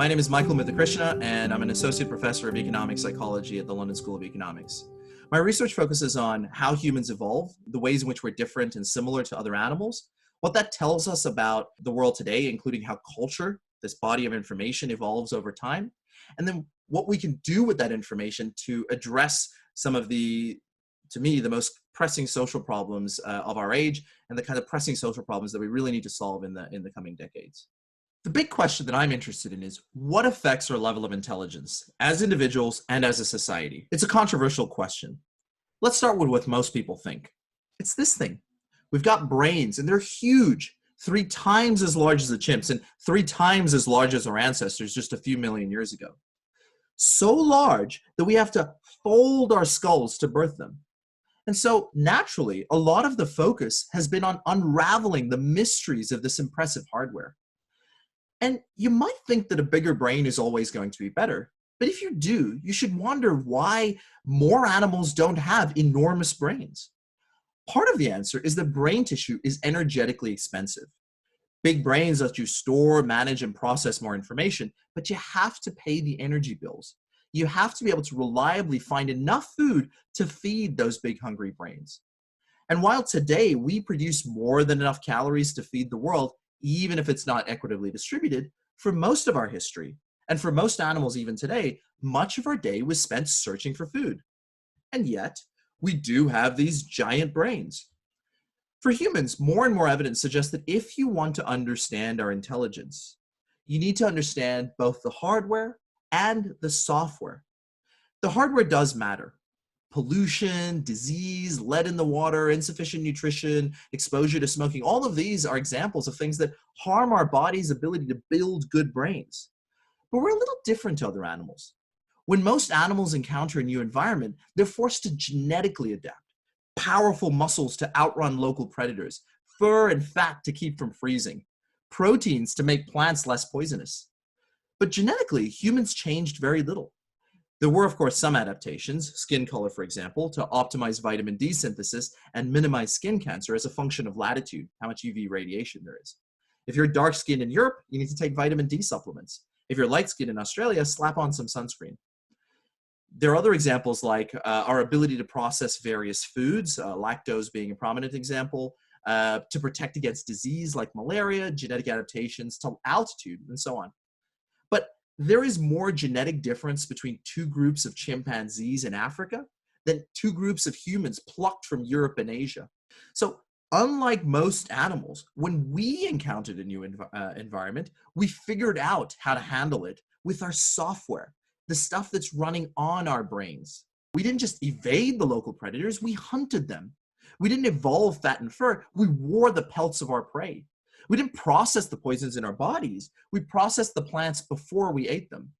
My name is Muthukrishna, and I'm an associate professor of economic psychology at the London School of Economics. My research focuses on how humans evolve, the ways in which we're different and similar to other animals, what that tells us about the world today, including how culture, this body of information, evolves over time, and then what we can do with that information to address some of the, to me, the most pressing social problems of our age, and the kind of pressing social problems that we really need to solve in the coming decades. The big question that I'm interested in is what affects our level of intelligence as individuals and as a society? It's a controversial question. Let's start with what most people think. It's this thing. We've got brains and they're huge, 3 times as large as the chimps and 3 times as large as our ancestors just a few million years ago. So large that we have to fold our skulls to birth them. And so naturally, a lot of the focus has been on unraveling the mysteries of this impressive hardware. And you might think that a bigger brain is always going to be better, but if you do, you should wonder why more animals don't have enormous brains. Part of the answer is that brain tissue is energetically expensive. Big brains let you store, manage, and process more information, but you have to pay the energy bills. You have to be able to reliably find enough food to feed those big hungry brains. And while today we produce more than enough calories to feed the world, even if it's not equitably distributed, for most of our history, and for most animals even today, much of our day was spent searching for food. And yet, we do have these giant brains. For humans, more and more evidence suggests that if you want to understand our intelligence, you need to understand both the hardware and the software. The hardware does matter. Pollution, disease, lead in the water, insufficient nutrition, exposure to smoking, all of these are examples of things that harm our body's ability to build good brains. But we're a little different to other animals. When most animals encounter a new environment, they're forced to genetically adapt. Powerful muscles to outrun local predators, fur and fat to keep from freezing, proteins to make plants less poisonous. But genetically, humans changed very little. There were, of course, some adaptations, skin color, for example, to optimize vitamin D synthesis and minimize skin cancer as a function of latitude, how much UV radiation there is. If you're dark-skinned in Europe, you need to take vitamin D supplements. If you're light-skinned in Australia, slap on some sunscreen. There are other examples like our ability to process various foods, lactose being a prominent example, to protect against disease like malaria, genetic adaptations to altitude, and so on. But there is more genetic difference between 2 groups of chimpanzees in Africa than 2 groups of humans plucked from Europe and Asia. So unlike most animals, when we encountered a new environment, we figured out how to handle it with our software, the stuff that's running on our brains. We didn't just evade the local predators, we hunted them. We didn't evolve fat and fur, we wore the pelts of our prey. We didn't process the poisons in our bodies, we processed the plants before we ate them.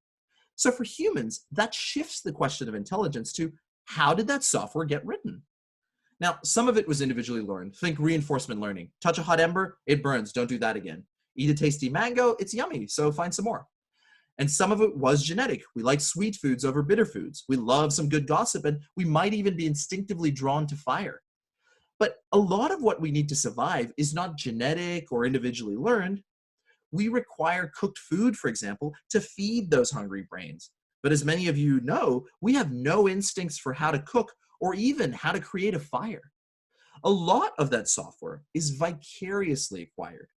So for humans, that shifts the question of intelligence to how did that software get written? Now, some of it was individually learned. Think reinforcement learning. Touch a hot ember, it burns, don't do that again. Eat a tasty mango, it's yummy, so find some more. And some of it was genetic. We like sweet foods over bitter foods. We love some good gossip, and we might even be instinctively drawn to fire. But a lot of what we need to survive is not genetic or individually learned. We require cooked food, for example, to feed those hungry brains. But as many of you know, we have no instincts for how to cook or even how to create a fire. A lot of that software is vicariously acquired.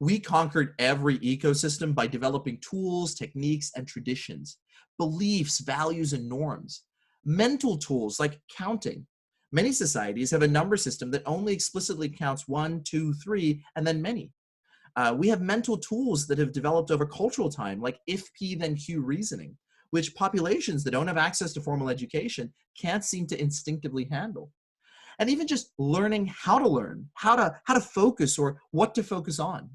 We conquered every ecosystem by developing tools, techniques, and traditions, beliefs, values, and norms. Mental tools like counting. Many societies have a number system that only explicitly counts 1, 2, 3, and then many. We have mental tools that have developed over cultural time, like if P then Q reasoning, which populations that don't have access to formal education can't seem to instinctively handle. And even just learning, how to focus or what to focus on.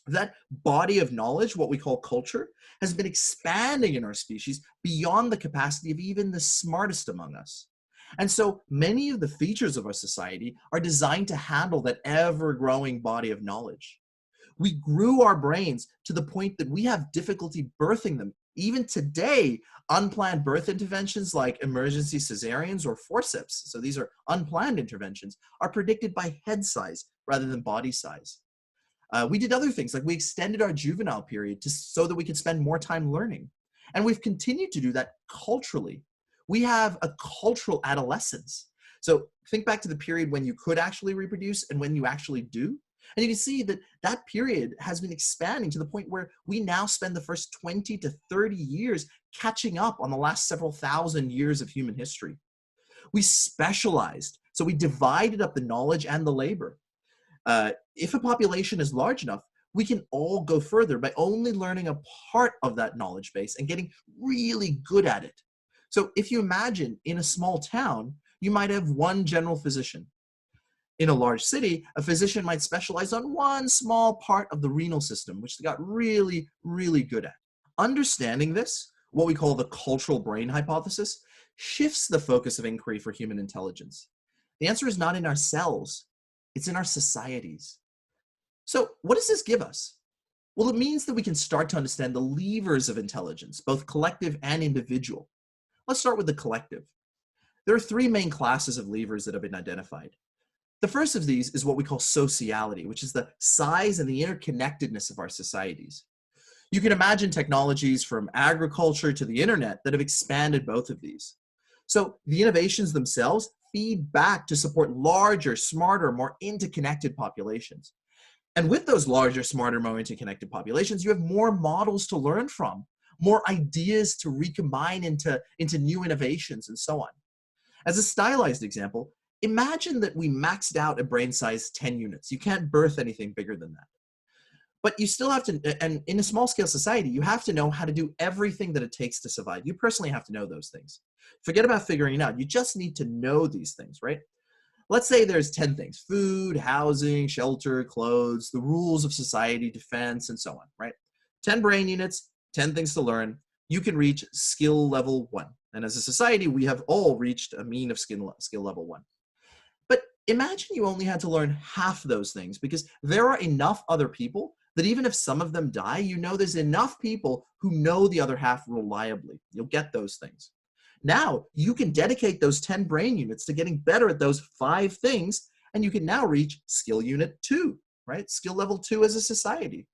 That body of knowledge, what we call culture, has been expanding in our species beyond the capacity of even the smartest among us. And so many of the features of our society are designed to handle that ever-growing body of knowledge. We grew our brains to the point that we have difficulty birthing them. Even today, unplanned birth interventions like emergency cesareans or forceps, so these are unplanned interventions, are predicted by head size rather than body size. We did other things, like we extended our juvenile period so that we could spend more time learning. And we've continued to do that culturally. We have a cultural adolescence. So think back to the period when you could actually reproduce and when you actually do. And you can see that that period has been expanding to the point where we now spend the first 20 to 30 years catching up on the last several thousand years of human history. We specialized, so we divided up the knowledge and the labor. If a population is large enough, we can all go further by only learning a part of that knowledge base and getting really good at it. So if you imagine in a small town, you might have one general physician. In a large city, a physician might specialize on one small part of the renal system, which they got really, really good at. Understanding this, what we call the cultural brain hypothesis, shifts the focus of inquiry for human intelligence. The answer is not in ourselves, it's in our societies. So what does this give us? Well, it means that we can start to understand the levers of intelligence, both collective and individual. Let's start with the collective. There are three main classes of levers that have been identified. The first of these is what we call sociality, which is the size and the interconnectedness of our societies. You can imagine technologies from agriculture to the internet that have expanded both of these. So the innovations themselves feed back to support larger, smarter, more interconnected populations. And with those larger, smarter, more interconnected populations, you have more models to learn from, more ideas to recombine into new innovations and so on. As a stylized example, imagine that we maxed out a brain size 10 units. You can't birth anything bigger than that. But you still have to, and in a small scale society, you have to know how to do everything that it takes to survive. You personally have to know those things. Forget about figuring it out. You just need to know these things, right? Let's say there's 10 things: food, housing, shelter, clothes, the rules of society, defense, and so on, right? 10 brain units, 10 things to learn. You can reach skill level 1. And as a society, we have all reached a mean of skill level 1. But imagine you only had to learn half those things, because there are enough other people that even if some of them die, you know there's enough people who know the other half reliably. You'll get those things. Now you can dedicate those 10 brain units to getting better at those 5 things, and you can now reach skill unit 2, right? Skill level 2 as a society.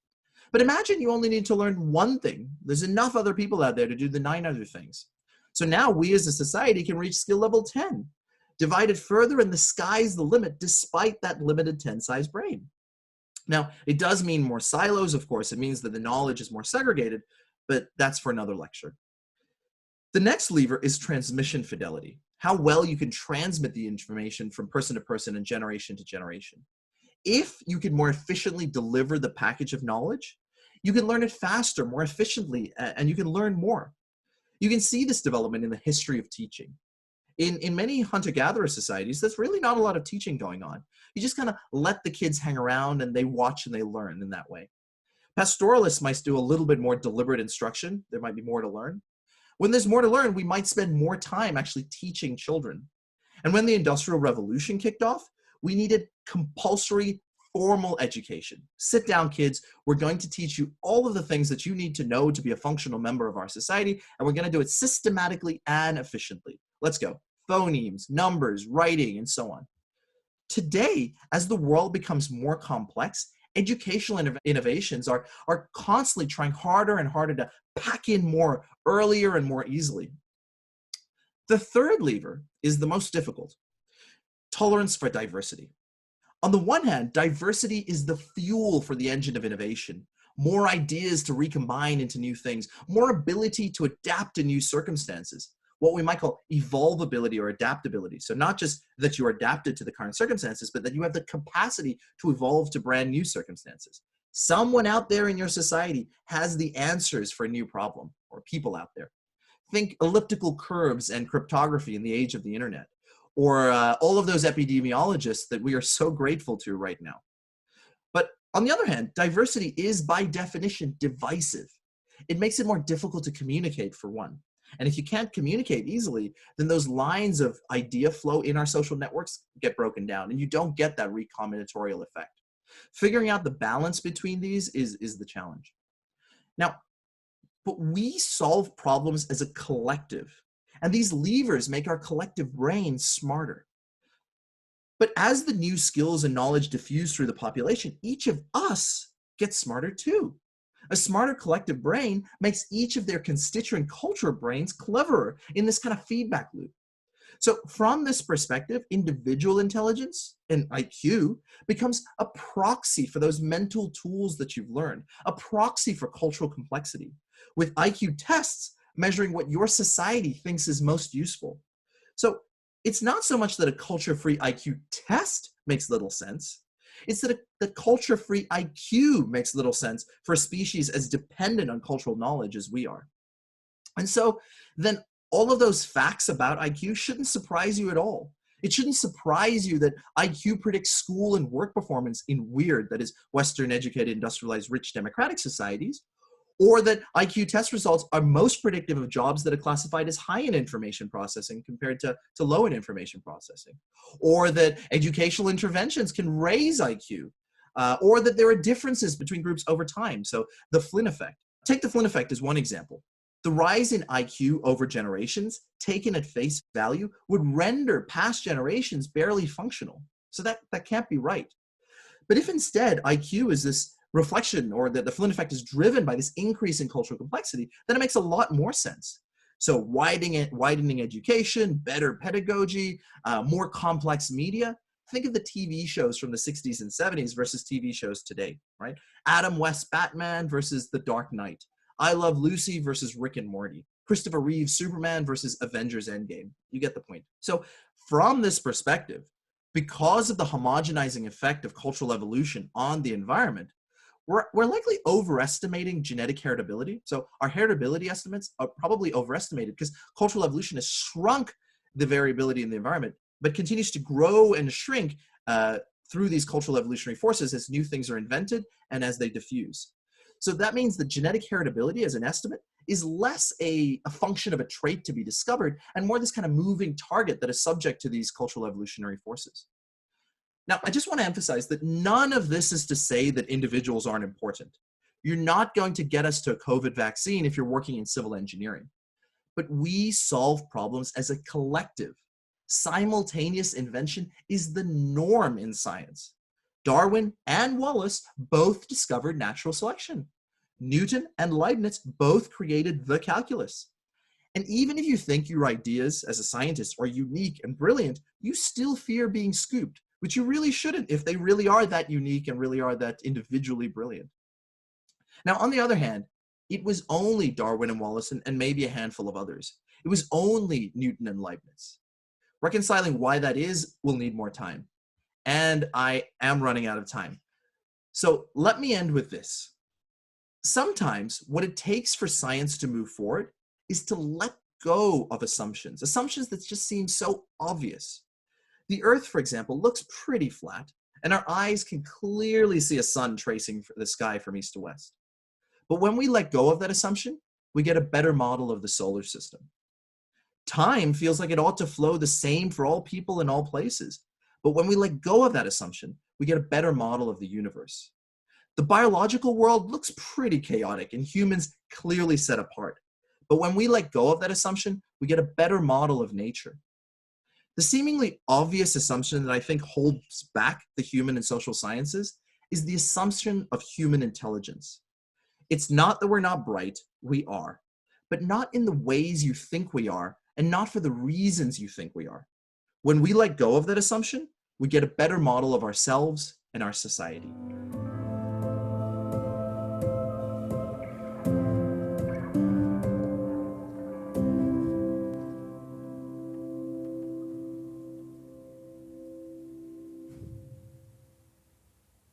But imagine you only need to learn one thing. There's enough other people out there to do the 9 other things. So now we as a society can reach skill level 10, divided further, and the sky's the limit despite that limited 10 size brain. Now, it does mean more silos, of course. It means that the knowledge is more segregated, but that's for another lecture. The next lever is transmission fidelity, how well you can transmit the information from person to person and generation to generation. If you can more efficiently deliver the package of knowledge, you can learn it faster, more efficiently, and you can learn more. You can see this development in the history of teaching. In many hunter-gatherer societies, there's really not a lot of teaching going on. You just kind of let the kids hang around and they watch and they learn in that way. Pastoralists might do a little bit more deliberate instruction. There might be more to learn. When there's more to learn, we might spend more time actually teaching children. And when the Industrial Revolution kicked off, we needed compulsory formal education. Sit down, kids. We're going to teach you all of the things that you need to know to be a functional member of our society, and we're going to do it systematically and efficiently. Let's go. Phonemes, numbers, writing, and so on. Today, as the world becomes more complex, educational innovations are constantly trying harder and harder to pack in more earlier and more easily. The third lever is the most difficult: tolerance for diversity. On the one hand, diversity is the fuel for the engine of innovation. More ideas to recombine into new things, more ability to adapt to new circumstances, what we might call evolvability or adaptability. So not just that you are adapted to the current circumstances, but that you have the capacity to evolve to brand new circumstances. Someone out there in your society has the answers for a new problem, or people out there. Think elliptical curves and cryptography in the age of the internet, or all of those epidemiologists that we are so grateful to right now. But on the other hand, diversity is by definition divisive. It makes it more difficult to communicate, for one. And if you can't communicate easily, then those lines of idea flow in our social networks get broken down, and you don't get that recombinatorial effect. Figuring out the balance between these is the challenge. Now, but we solve problems as a collective, and these levers make our collective brain smarter. But as the new skills and knowledge diffuse through the population, each of us gets smarter too. A smarter collective brain makes each of their constituent cultural brains cleverer in this kind of feedback loop. So from this perspective, individual intelligence and IQ becomes a proxy for those mental tools that you've learned, a proxy for cultural complexity, with IQ tests measuring what your society thinks is most useful. So it's not so much that a culture-free IQ test makes little sense. It's that the culture-free IQ makes little sense for a species as dependent on cultural knowledge as we are. And so then all of those facts about IQ shouldn't surprise you at all. It shouldn't surprise you that IQ predicts school and work performance in weird, that is, Western educated, industrialized, rich democratic societies, or that IQ test results are most predictive of jobs that are classified as high in information processing compared to low in information processing, or that educational interventions can raise IQ, or that there are differences between groups over time. So the Flynn effect. Take the Flynn effect as one example. The rise in IQ over generations, taken at face value, would render past generations barely functional. So that can't be right. But if instead IQ is this reflection, or that the Flynn effect is driven by this increase in cultural complexity, then it makes a lot more sense. So widening education, better pedagogy, more complex media. Think of the TV shows from the 60s and 70s versus TV shows today, right? Adam West Batman versus The Dark Knight. I Love Lucy versus Rick and Morty. Christopher Reeve Superman versus Avengers Endgame. You get the point. So from this perspective, because of the homogenizing effect of cultural evolution on the environment, we're likely overestimating genetic heritability. So our heritability estimates are probably overestimated because cultural evolution has shrunk the variability in the environment, but continues to grow and shrink through these cultural evolutionary forces as new things are invented and as they diffuse. So that means that genetic heritability as an estimate is less a function of a trait to be discovered and more this kind of moving target that is subject to these cultural evolutionary forces. Now, I just want to emphasize that none of this is to say that individuals aren't important. You're not going to get us to a COVID vaccine if you're working in civil engineering. But we solve problems as a collective. Simultaneous invention is the norm in science. Darwin and Wallace both discovered natural selection. Newton and Leibniz both created the calculus. And even if you think your ideas as a scientist are unique and brilliant, you still fear being scooped, which you really shouldn't if they really are that unique and really are that individually brilliant. Now, on the other hand, it was only Darwin and Wallace and maybe a handful of others. It was only Newton and Leibniz. Reconciling why that is will need more time. And I am running out of time. So let me end with this. Sometimes what it takes for science to move forward is to let go of assumptions that just seem so obvious. The Earth, for example, looks pretty flat, and our eyes can clearly see a sun tracing the sky from east to west. But when we let go of that assumption, we get a better model of the solar system. Time feels like it ought to flow the same for all people in all places. But when we let go of that assumption, we get a better model of the universe. The biological world looks pretty chaotic and humans clearly set apart. But when we let go of that assumption, we get a better model of nature. The seemingly obvious assumption that I think holds back the human and social sciences is the assumption of human intelligence. It's not that we're not bright, we are, but not in the ways you think we are, and not for the reasons you think we are. When we let go of that assumption, we get a better model of ourselves and our society.